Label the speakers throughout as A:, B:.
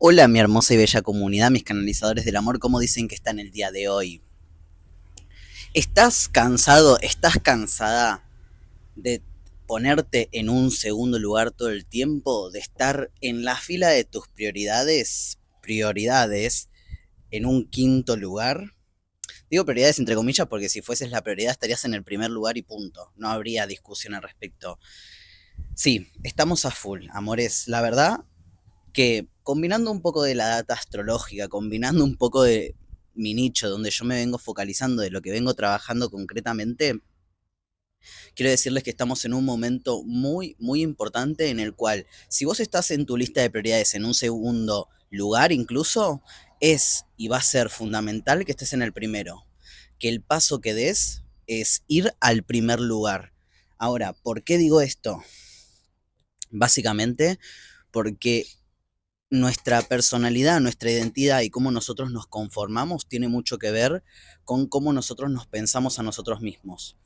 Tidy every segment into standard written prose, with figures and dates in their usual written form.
A: Hola mi hermosa y bella comunidad, mis canalizadores del amor, ¿cómo dicen que están el día de hoy? ¿Estás cansado, estás cansada de ponerte en un segundo lugar todo el tiempo? ¿De estar en la fila de tus prioridades, en un quinto lugar? Digo prioridades entre comillas porque si fueses la prioridad estarías en el primer lugar y punto. No habría discusión al respecto. Sí, estamos a full, amores. La verdad que combinando un poco de la data astrológica, combinando un poco de mi nicho, donde yo me vengo focalizando de lo que vengo trabajando concretamente, quiero decirles que estamos en un momento muy, muy importante en el cual, si vos estás en tu lista de prioridades en un segundo lugar incluso, es y va a ser fundamental que estés en el primero, que el paso que des es ir al primer lugar. Ahora, ¿por qué digo esto? Básicamente porque nuestra personalidad, nuestra identidad y cómo nosotros nos conformamos tiene mucho que ver con cómo nosotros nos pensamos a nosotros mismos.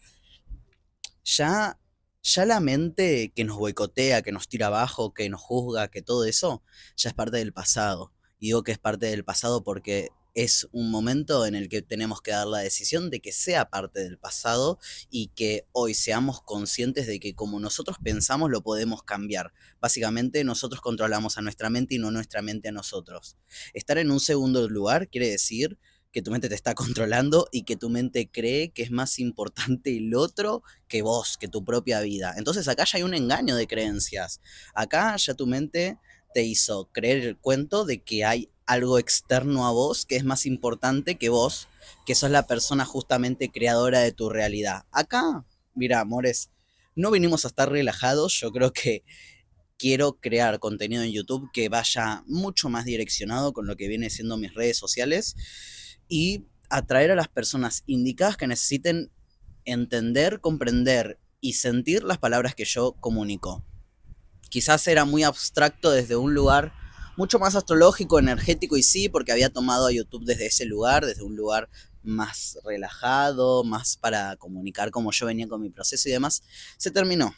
A: Ya, ya la mente que nos boicotea, que nos tira abajo, que nos juzga, que todo eso, ya es parte del pasado. Y digo que es parte del pasado porque es un momento en el que tenemos que dar la decisión de que sea parte del pasado y que hoy seamos conscientes de que como nosotros pensamos lo podemos cambiar. Básicamente nosotros controlamos a nuestra mente y no nuestra mente a nosotros. Estar en un segundo lugar quiere decir que tu mente te está controlando y que tu mente cree que es más importante el otro que vos, que tu propia vida. Entonces acá ya hay un engaño de creencias. Acá ya tu mente te hizo creer el cuento de que hay algo externo a vos que es más importante que vos, que sos la persona justamente creadora de tu realidad. Acá, mira, amores, no vinimos a estar relajados, yo creo que quiero crear contenido en YouTube que vaya mucho más direccionado con lo que viene siendo mis redes sociales y atraer a las personas indicadas que necesiten entender, comprender y sentir las palabras que yo comunico. Quizás era muy abstracto desde un lugar mucho más astrológico, energético y sí, porque había tomado a YouTube desde ese lugar, desde un lugar más relajado, más para comunicar cómo yo venía con mi proceso y demás, se terminó.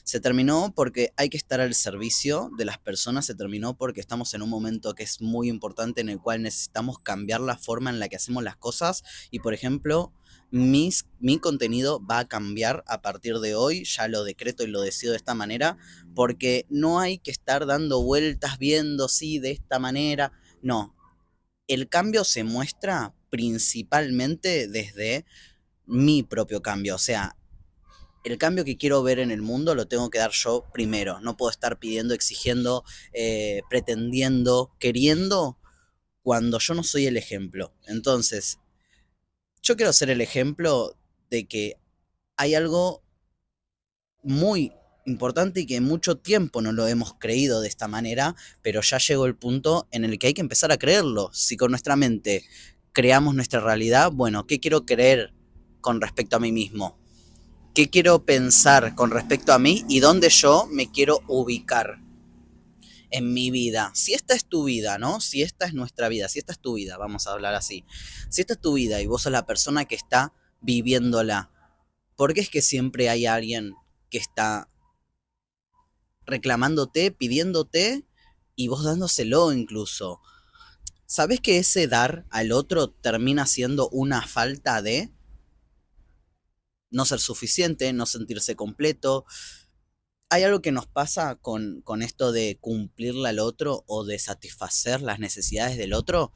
A: Se terminó porque hay que estar al servicio de las personas, se terminó porque estamos en un momento que es muy importante en el cual necesitamos cambiar la forma en la que hacemos las cosas y por ejemplo mi contenido va a cambiar a partir de hoy, ya lo decreto y lo decido de esta manera, porque no hay que estar dando vueltas viendo si de esta manera, no, el cambio se muestra principalmente desde mi propio cambio, o sea, el cambio que quiero ver en el mundo lo tengo que dar yo primero. No puedo estar pidiendo, exigiendo, pretendiendo, queriendo cuando yo no soy el ejemplo. Entonces, yo quiero ser el ejemplo de que hay algo muy importante y que mucho tiempo no lo hemos creído de esta manera, pero ya llegó el punto en el que hay que empezar a creerlo. Si con nuestra mente creamos nuestra realidad, bueno, ¿qué quiero creer con respecto a mí mismo? ¿Qué quiero pensar con respecto a mí y dónde yo me quiero ubicar en mi vida? Si esta es tu vida, ¿no? Si esta es nuestra vida, si esta es tu vida, vamos a hablar así. Si esta es tu vida y vos sos la persona que está viviéndola, ¿por qué es que siempre hay alguien que está reclamándote, pidiéndote y vos dándoselo incluso? ¿Sabés que ese dar al otro termina siendo una falta de no ser suficiente, no sentirse completo? Hay algo que nos pasa con esto de cumplirle al otro o de satisfacer las necesidades del otro,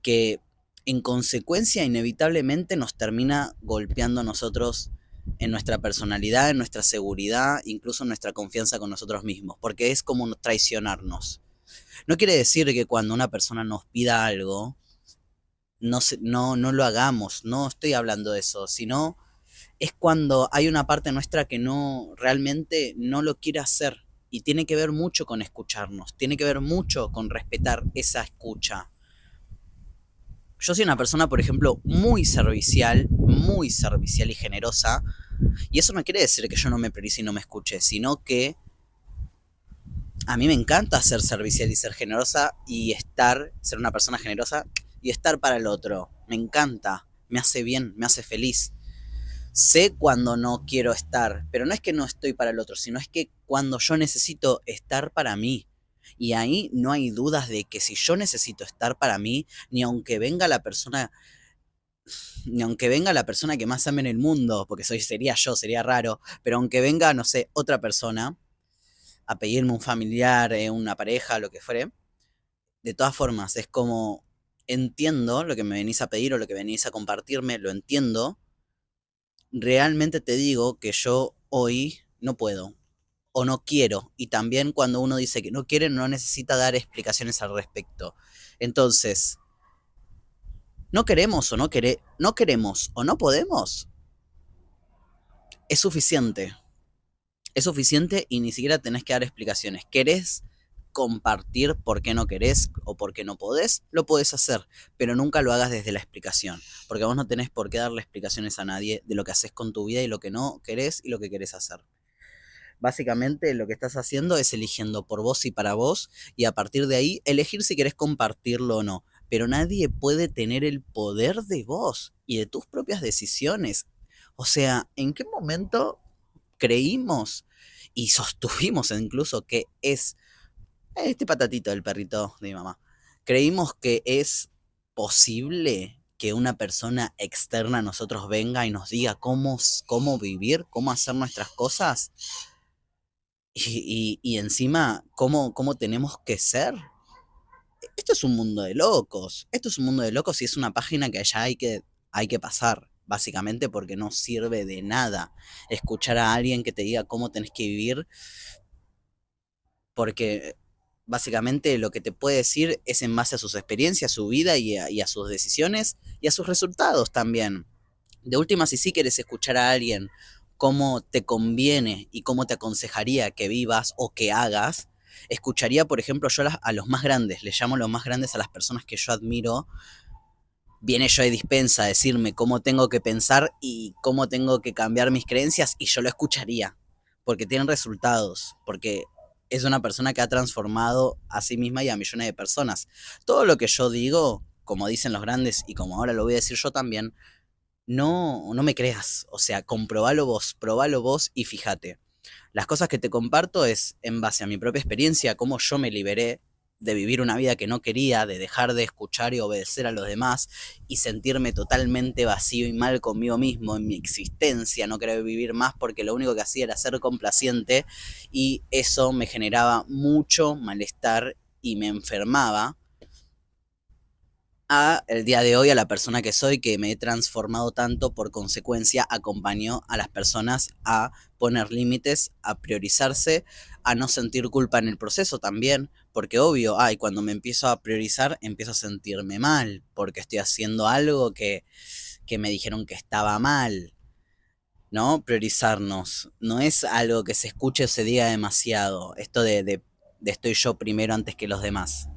A: que en consecuencia inevitablemente nos termina golpeando a nosotros en nuestra personalidad, en nuestra seguridad, incluso en nuestra confianza con nosotros mismos, porque es como traicionarnos. No quiere decir que cuando una persona nos pida algo, no lo hagamos, no estoy hablando de eso, sino es cuando hay una parte nuestra que no realmente no lo quiere hacer y tiene que ver mucho con escucharnos, tiene que ver mucho con respetar esa escucha. Yo soy una persona, por ejemplo, muy servicial y generosa, y eso no quiere decir que yo no me priorice y no me escuche, sino que a mí me encanta ser servicial y ser generosa y ser una persona generosa y estar para el otro. Me encanta, me hace bien, me hace feliz. Sé cuando no quiero estar, pero no es que no estoy para el otro, sino es que cuando yo necesito estar para mí. Y ahí no hay dudas de que si yo necesito estar para mí, ni aunque venga la persona, ni aunque venga la persona que más ame en el mundo, porque sería yo, sería raro, pero aunque venga, no sé, otra persona a pedirme un familiar, una pareja, lo que fuere, de todas formas, es como entiendo lo que me venís a pedir o lo que venís a compartirme, lo entiendo. Realmente te digo que yo hoy no puedo o no quiero. Y también cuando uno dice que no quiere, no necesita dar explicaciones al respecto. Entonces, no queremos o no queremos o no podemos, es suficiente. Es suficiente y ni siquiera tenés que dar explicaciones. ¿Querés compartir por qué no querés o por qué no podés? Lo podés hacer, pero nunca lo hagas desde la explicación, porque vos no tenés por qué darle explicaciones a nadie de lo que haces con tu vida y lo que no querés y lo que querés hacer. Básicamente lo que estás haciendo es eligiendo por vos y para vos y a partir de ahí elegir si querés compartirlo o no. Pero nadie puede tener el poder de vos y de tus propias decisiones. O sea, ¿en qué momento creímos y sostuvimos incluso que es este patatito del perrito de mi mamá? Creímos que es posible que una persona externa a nosotros venga y nos diga cómo vivir, cómo hacer nuestras cosas y encima cómo tenemos que ser. Esto es un mundo de locos. Esto es un mundo de locos y es una página que ya hay que pasar, básicamente porque no sirve de nada escuchar a alguien que te diga cómo tenés que vivir, porque básicamente lo que te puede decir es en base a sus experiencias, a su vida y a sus decisiones y a sus resultados también. De última, si sí quieres escuchar a alguien cómo te conviene y cómo te aconsejaría que vivas o que hagas, escucharía, por ejemplo, yo a los más grandes, les llamo los más grandes a las personas que yo admiro. Viene yo de dispensa a decirme cómo tengo que pensar y cómo tengo que cambiar mis creencias y yo lo escucharía, porque tienen resultados, porque es una persona que ha transformado a sí misma y a millones de personas. Todo lo que yo digo, como dicen los grandes y como ahora lo voy a decir yo también, no me creas, o sea, probalo vos y fíjate. Las cosas que te comparto es en base a mi propia experiencia, cómo yo me liberé de vivir una vida que no quería, de dejar de escuchar y obedecer a los demás y sentirme totalmente vacío y mal conmigo mismo en mi existencia, no querer vivir más porque lo único que hacía era ser complaciente y eso me generaba mucho malestar y me enfermaba a el día de hoy, a la persona que soy, que me he transformado tanto, por consecuencia acompañó a las personas a poner límites, a priorizarse, a no sentir culpa en el proceso también, porque obvio, ay, cuando me empiezo a priorizar, empiezo a sentirme mal, porque estoy haciendo algo que me dijeron que estaba mal, ¿no? Priorizarnos, no es algo que se escuche o se diga demasiado, esto de estoy yo primero antes que los demás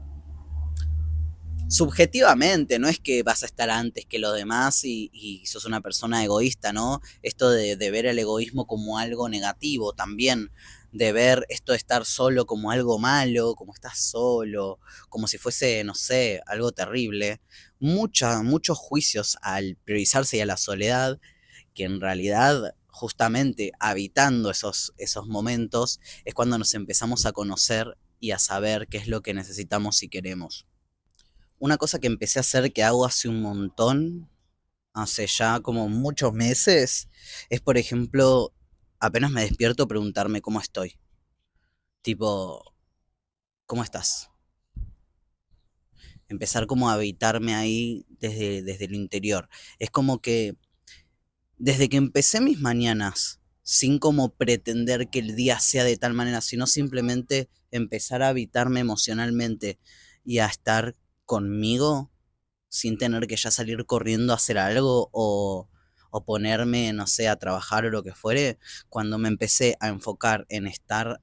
A: subjetivamente, no es que vas a estar antes que los demás y sos una persona egoísta, ¿no? Esto de ver el egoísmo como algo negativo también, de ver esto de estar solo como algo malo, como estás solo, como si fuese, no sé, algo terrible. Muchos juicios al priorizarse y a la soledad, que en realidad justamente habitando esos momentos es cuando nos empezamos a conocer y a saber qué es lo que necesitamos y queremos. Una cosa que empecé a hacer que hago hace un montón, hace ya como muchos meses, es por ejemplo, apenas me despierto preguntarme cómo estoy. Tipo, ¿cómo estás? Empezar como a habitarme ahí desde el interior. Es como que desde que empecé mis mañanas, sin como pretender que el día sea de tal manera, sino simplemente empezar a habitarme emocionalmente y a estar conmigo, sin tener que ya salir corriendo a hacer algo o ponerme, no sé, a trabajar o lo que fuere, cuando me empecé a enfocar en estar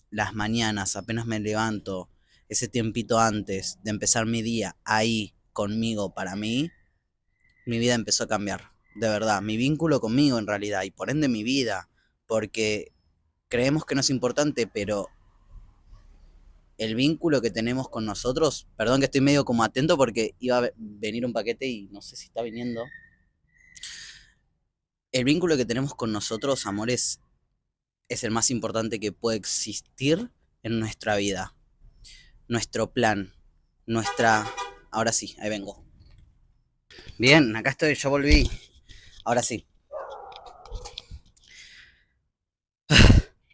A: las mañanas, apenas me levanto, ese tiempito antes de empezar mi día ahí conmigo para mí, mi vida empezó a cambiar. De verdad, mi vínculo conmigo en realidad y por ende mi vida, porque creemos que no es importante, pero el vínculo que tenemos con nosotros, perdón que estoy medio como atento porque iba a venir un paquete y no sé si está viniendo. El vínculo que tenemos con nosotros, amores, es el más importante que puede existir en nuestra vida. nuestro plan, nuestra... Ahora sí, ahí vengo. Bien, acá estoy, ya volví. Ahora sí,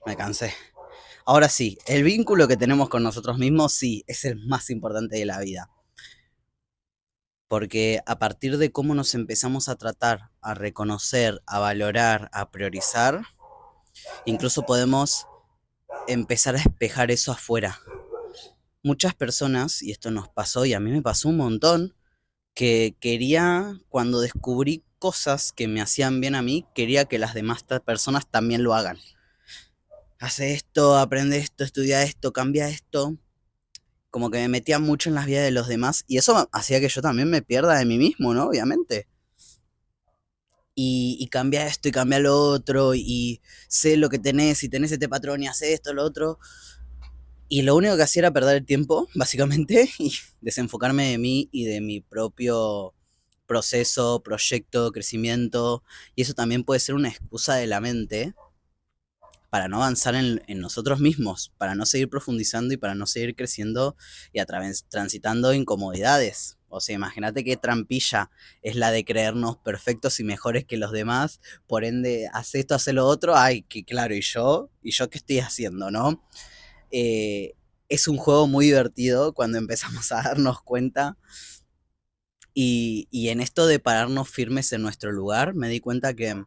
A: me cansé. Ahora sí, el vínculo que tenemos con nosotros mismos, sí, es el más importante de la vida. Porque a partir de cómo nos empezamos a tratar, a reconocer, a valorar, a priorizar, incluso podemos empezar a espejar eso afuera. Muchas personas, y esto nos pasó y a mí me pasó un montón, que quería, cuando descubrí cosas que me hacían bien a mí, quería que las demás personas también lo hagan. Hace esto, aprende esto, estudia esto, cambia esto. Como que me metía mucho en las vidas de los demás y eso hacía que yo también me pierda de mí mismo, ¿no? Obviamente. Y cambia esto y cambia lo otro y sé lo que tenés y tenés este patrón y hace esto, lo otro. Y lo único que hacía era perder el tiempo, básicamente, y desenfocarme de mí y de mi propio proceso, proyecto, crecimiento. Y eso también puede ser una excusa de la mente para no avanzar en nosotros mismos, para no seguir profundizando y para no seguir creciendo y a través transitando incomodidades. O sea, imagínate qué trampilla es la de creernos perfectos y mejores que los demás, por ende, hace esto, hace lo otro, ay, que claro, y yo qué estoy haciendo, ¿no? Eh, es un juego muy divertido cuando empezamos a darnos cuenta y en esto de pararnos firmes en nuestro lugar, me di cuenta que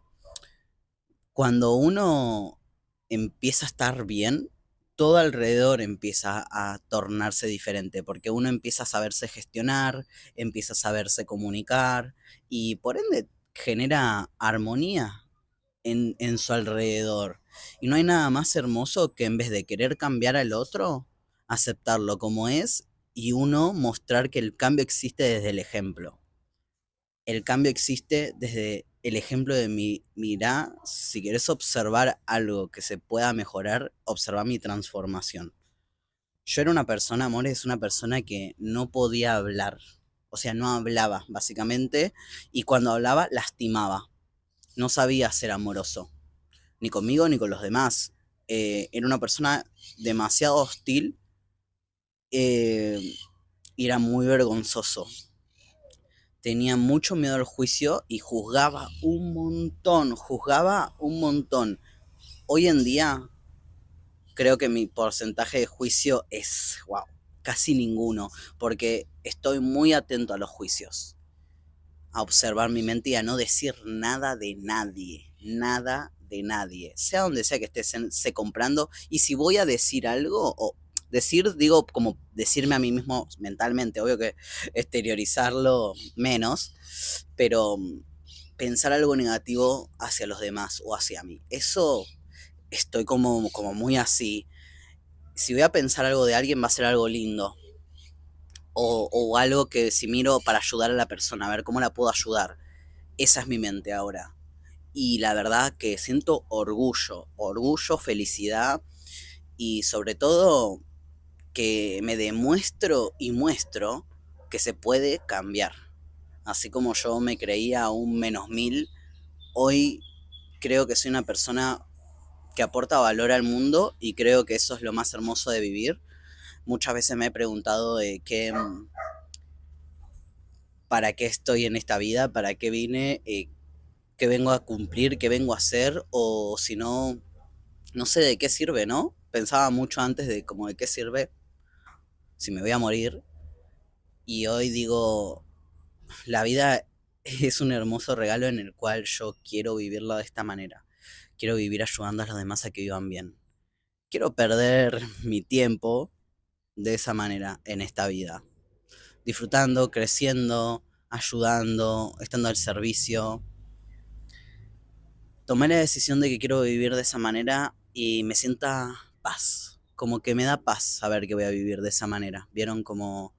A: cuando uno empieza a estar bien, todo alrededor empieza a tornarse diferente, porque uno empieza a saberse gestionar, empieza a saberse comunicar y por ende genera armonía en su alrededor. Y no hay nada más hermoso que en vez de querer cambiar al otro, aceptarlo como es y uno mostrar que el cambio existe desde el ejemplo. El cambio existe desde el ejemplo de mi, mira, si querés observar algo que se pueda mejorar, observa mi transformación. Yo era una persona, amor, es una persona que no podía hablar. O sea, no hablaba, básicamente, y cuando hablaba, lastimaba. No sabía ser amoroso, ni conmigo ni con los demás. Era una persona demasiado hostil y era muy vergonzoso. Tenía mucho miedo al juicio y juzgaba un montón, juzgaba un montón. Hoy en día creo que mi porcentaje de juicio es, wow, casi ninguno, porque estoy muy atento a los juicios, a observar mi mente y a no decir nada de nadie, sea donde sea que esté se comprando, y si voy a decir algo, o decir, digo, como decirme a mí mismo mentalmente, obvio que exteriorizarlo menos, pero pensar algo negativo hacia los demás o hacia mí, eso estoy como muy así. Si voy a pensar algo de alguien va a ser algo lindo, o algo que si miro para ayudar a la persona, a ver cómo la puedo ayudar. Esa es mi mente ahora. Y la verdad que siento orgullo, felicidad y sobre todo que me demuestro y muestro que se puede cambiar. Así como yo me creía un -1000, hoy creo que soy una persona que aporta valor al mundo y creo que eso es lo más hermoso de vivir. Muchas veces me he preguntado de qué, para qué estoy en esta vida, para qué vine, qué vengo a cumplir, qué vengo a hacer, o si no, no sé de qué sirve, ¿no? Pensaba mucho antes de como de qué sirve si me voy a morir, y hoy digo, la vida es un hermoso regalo en el cual yo quiero vivirlo de esta manera. Quiero vivir ayudando a los demás a que vivan bien. Quiero perder mi tiempo de esa manera en esta vida. Disfrutando, creciendo, ayudando, estando al servicio. Tomé la decisión de que quiero vivir de esa manera y me sienta paz. Como que me da paz saber que voy a vivir de esa manera. Vieron como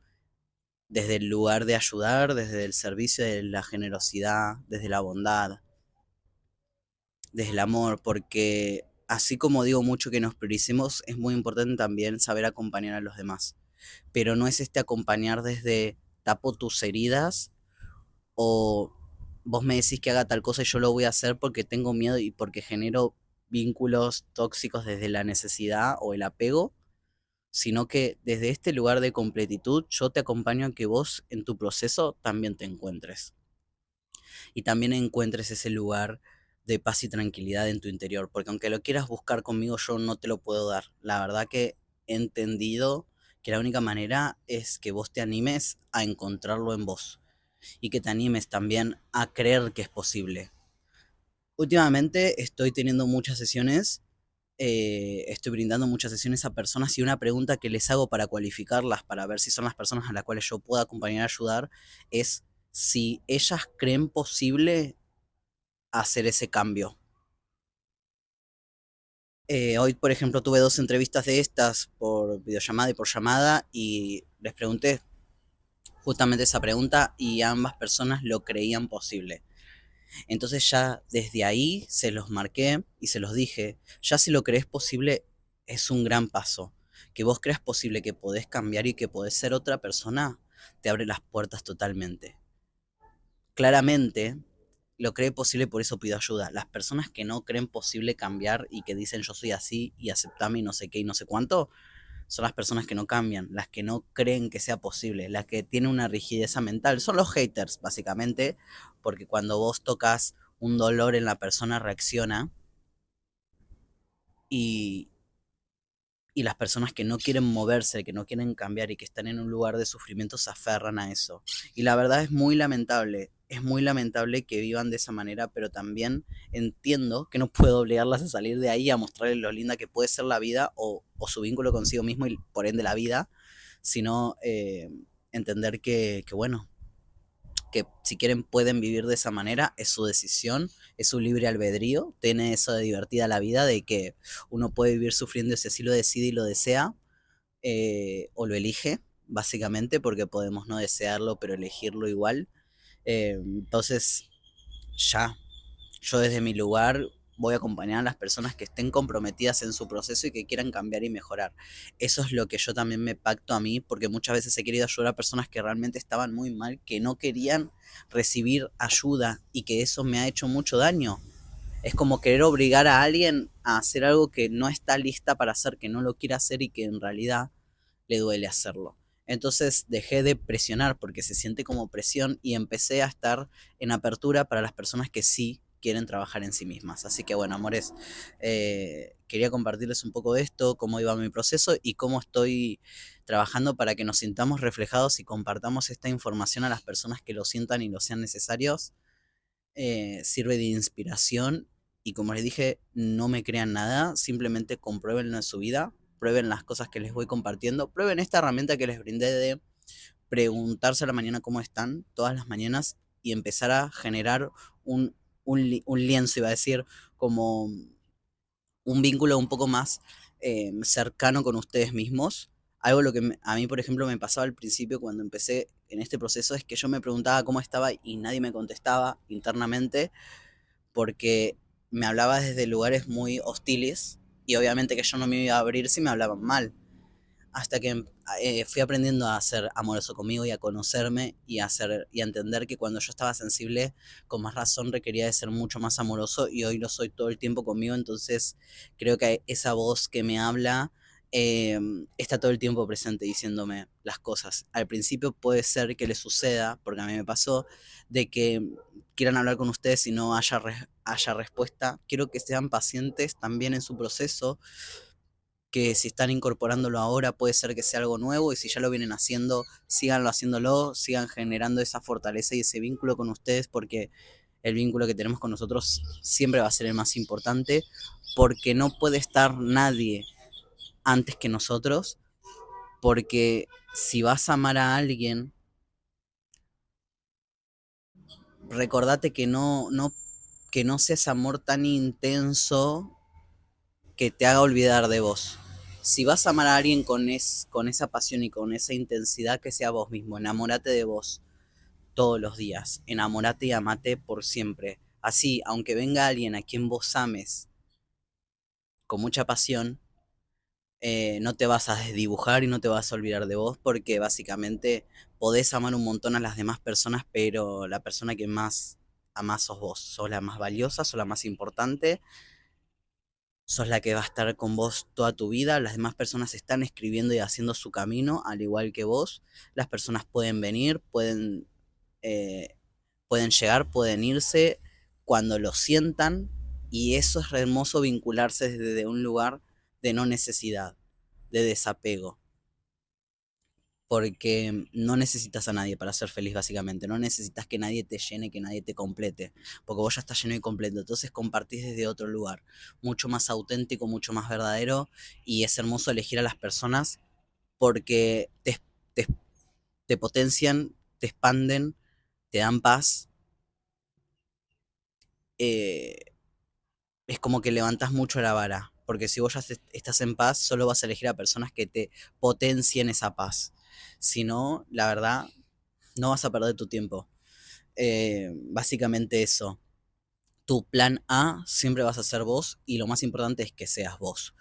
A: desde el lugar de ayudar, desde el servicio, de la generosidad, desde la bondad, desde el amor, porque así como digo mucho que nos prioricemos, es muy importante también saber acompañar a los demás. Pero no es este acompañar desde tapo tus heridas o vos me decís que haga tal cosa y yo lo voy a hacer porque tengo miedo y porque genero vínculos tóxicos desde la necesidad o el apego, sino que desde este lugar de completitud yo te acompaño a que vos en tu proceso también te encuentres y también encuentres ese lugar de paz y tranquilidad en tu interior, porque aunque lo quieras buscar conmigo, yo no te lo puedo dar. La verdad que he entendido que la única manera es que vos te animes a encontrarlo en vos y que te animes también a creer que es posible. Últimamente estoy teniendo muchas sesiones, estoy brindando muchas sesiones a personas y una pregunta que les hago para cualificarlas, para ver si son las personas a las cuales yo pueda acompañar y ayudar, es si ellas creen posible hacer ese cambio. Hoy, por ejemplo, tuve dos entrevistas de estas por videollamada y por llamada y les pregunté justamente esa pregunta y ambas personas lo creían posible. Entonces ya desde ahí se los marqué y se los dije, ya si lo crees posible es un gran paso. Que vos creas posible que podés cambiar y que podés ser otra persona, te abre las puertas totalmente. Claramente lo cree posible, por eso pido ayuda. Las personas que no creen posible cambiar y que dicen yo soy así y aceptame y no sé qué y no sé cuánto, son las personas que no cambian, las que no creen que sea posible, las que tienen una rigidez mental. Son los haters, básicamente, porque cuando vos tocas un dolor en la persona reacciona y, y las personas que no quieren moverse, que no quieren cambiar y que están en un lugar de sufrimiento se aferran a eso. Y la verdad es muy lamentable que vivan de esa manera, pero también entiendo que no puedo obligarlas a salir de ahí, a mostrarles lo linda que puede ser la vida o su vínculo consigo mismo y por ende la vida, sino entender que, bueno, que si quieren pueden vivir de esa manera, es su decisión, es su libre albedrío, tiene eso de divertida la vida, de que uno puede vivir sufriendo si así lo decide y lo desea, o lo elige, básicamente, porque podemos no desearlo, pero elegirlo igual. Entonces, ya, yo desde mi lugar voy a acompañar a las personas que estén comprometidas en su proceso y que quieran cambiar y mejorar. Eso es lo que yo también me pacto a mí, porque muchas veces he querido ayudar a personas que realmente estaban muy mal, que no querían recibir ayuda y que eso me ha hecho mucho daño. Es como querer obligar a alguien a hacer algo que no está lista para hacer, que no lo quiere hacer y que en realidad le duele hacerlo. Entonces dejé de presionar porque se siente como presión y empecé a estar en apertura para las personas que sí quieren trabajar en sí mismas. Así que bueno, amores, quería compartirles un poco de esto, cómo iba mi proceso y cómo estoy trabajando para que nos sintamos reflejados y compartamos esta información a las personas que lo sientan y lo sean necesarios. Sirve de inspiración y como les dije, no me crean nada, simplemente compruébenlo en su vida, prueben las cosas que les voy compartiendo, prueben esta herramienta que les brindé de preguntarse a la mañana cómo están todas las mañanas y empezar a generar un lienzo, iba a decir, como un vínculo un poco más cercano con ustedes mismos. Algo lo que a mí, por ejemplo, me pasaba al principio cuando empecé en este proceso es que yo me preguntaba cómo estaba y nadie me contestaba internamente porque me hablaba desde lugares muy hostiles y obviamente que yo no me iba a abrir si me hablaban mal. Hasta que fui aprendiendo a ser amoroso conmigo y a conocerme y a entender que cuando yo estaba sensible, con más razón requería de ser mucho más amoroso y hoy lo soy todo el tiempo conmigo. Entonces creo que esa voz que me habla está todo el tiempo presente diciéndome las cosas. Al principio puede ser que les suceda, porque a mí me pasó, de que quieran hablar con ustedes y no haya respuesta. Quiero que sean pacientes también en su proceso, que si están incorporándolo ahora puede ser que sea algo nuevo y si ya lo vienen haciendo, síganlo haciéndolo, sigan generando esa fortaleza y ese vínculo con ustedes porque el vínculo que tenemos con nosotros siempre va a ser el más importante porque no puede estar nadie antes que nosotros, porque si vas a amar a alguien, recordate que no sea ese amor tan intenso que te haga olvidar de vos. Si vas a amar a alguien con esa pasión y con esa intensidad, que sea vos mismo. Enamórate de vos todos los días. Enamórate y amate por siempre. Así, aunque venga alguien a quien vos ames con mucha pasión, no te vas a desdibujar y no te vas a olvidar de vos porque básicamente podés amar un montón a las demás personas, pero la persona que más amás sos vos. Sos la más valiosa, sos la más importante sos la que va a estar con vos toda tu vida, las demás personas están escribiendo y haciendo su camino, al igual que vos, las personas pueden venir, eh, pueden llegar, pueden irse cuando lo sientan, y eso es re hermoso, vincularse desde un lugar de no necesidad, de desapego, porque no necesitas a nadie para ser feliz básicamente, no necesitas que nadie te llene, que nadie te complete, porque vos ya estás lleno y completo, entonces compartís desde otro lugar, mucho más auténtico, mucho más verdadero, y es hermoso elegir a las personas porque te, te potencian, te expanden, te dan paz, eh, es como que levantas mucho la vara, porque si vos ya estás en paz, solo vas a elegir a personas que te potencien esa paz. Si no, la verdad, no vas a perder tu tiempo. Básicamente eso. Tu plan A siempre vas a ser vos y lo más importante es que seas vos.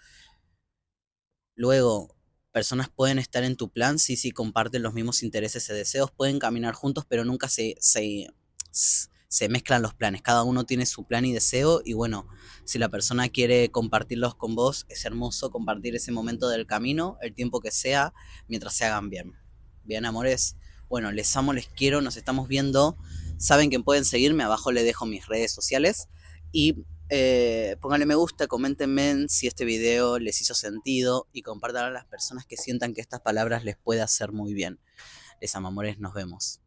A: Luego, personas pueden estar en tu plan, sí, sí, comparten los mismos intereses y deseos, pueden caminar juntos, pero nunca se mezclan los planes. Cada uno tiene su plan y deseo y bueno, si la persona quiere compartirlos con vos, es hermoso compartir ese momento del camino, el tiempo que sea, mientras se hagan bien. Bien, amores. Bueno, les amo, les quiero, nos estamos viendo. Saben que pueden seguirme, abajo les dejo mis redes sociales y pónganle me gusta, coméntenme si este video les hizo sentido y compartan a las personas que sientan que estas palabras les puede hacer muy bien. Les amo, amores, nos vemos.